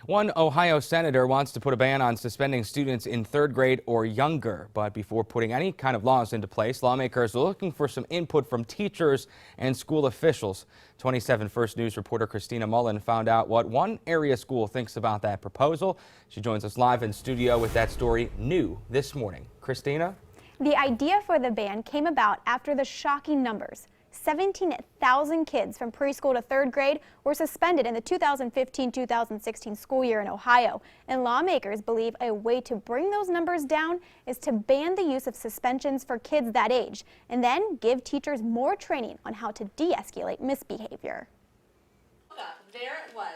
One Ohio senator wants to put a ban on suspending students in third grade or younger. But before putting any kind of laws into place, lawmakers are looking for some input from teachers and school officials. 27 First News reporter Christina Mullen found out what one area school thinks about that proposal. She joins us live in studio with that story new this morning. Christina? The idea for the ban came about after the shocking numbers. 17,000 kids from preschool to third grade were suspended in the 2015-2016 school year in Ohio, and lawmakers believe a way to bring those numbers down is to ban the use of suspensions for kids that age, and then give teachers more training on how to de-escalate misbehavior. There it was.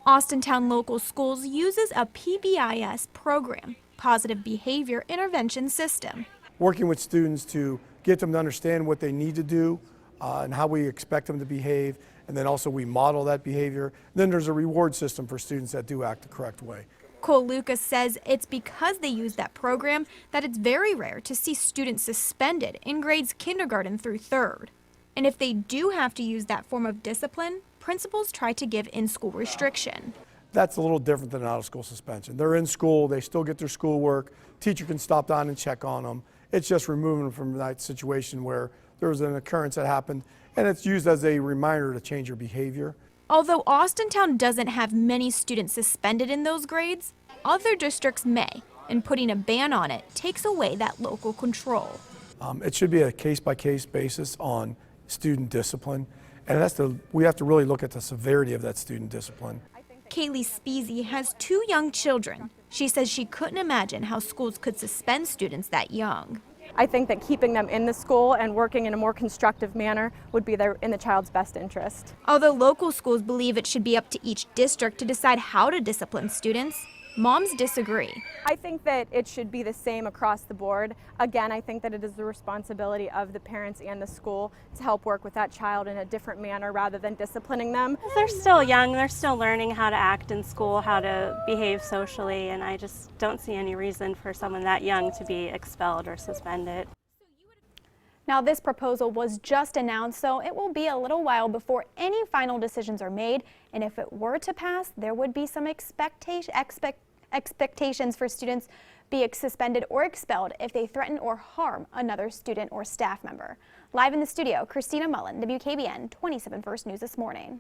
Austintown Local Schools uses a PBIS program, Positive Behavior Intervention System. Working with students to get them to understand what they need to do and how we expect them to behave, and then also we model that behavior. Then there's a reward system for students that do act the correct way. Cole Lucas says it's because they use that program that it's very rare to see students suspended in grades kindergarten through third. And if they do have to use that form of discipline, principals try to give in-school restriction. That's a little different than an out-of-school suspension. They're in school, they still get their schoolwork, teacher can stop down and check on them. It's just removing them from that situation where there was an occurrence that happened, and it's used as a reminder to change your behavior. Although Austintown doesn't have many students suspended in those grades, other districts may, and putting a ban on it takes away that local control. It should be a case-by-case basis on student discipline, and we have to really look at the severity of that student discipline. Kaylee Speasy has 2 young children. She says she couldn't imagine how schools could suspend students that young. I think that keeping them in the school and working in a more constructive manner would be in the child's best interest. Although local schools believe it should be up to each district to decide how to discipline students, moms disagree. I think that it should be the same across the board. Again, I think that it is the responsibility of the parents and the school to help work with that child in a different manner rather than disciplining them. They're still young, they're still learning how to act in school, how to behave socially, and I just don't see any reason for someone that young to be expelled or suspended. Now, this proposal was just announced, so it will be a little while before any final decisions are made. And if it were to pass, there would be some expectations for students being suspended or expelled if they threaten or harm another student or staff member. Live in the studio, Christina Mullen, WKBN 27 First News this morning.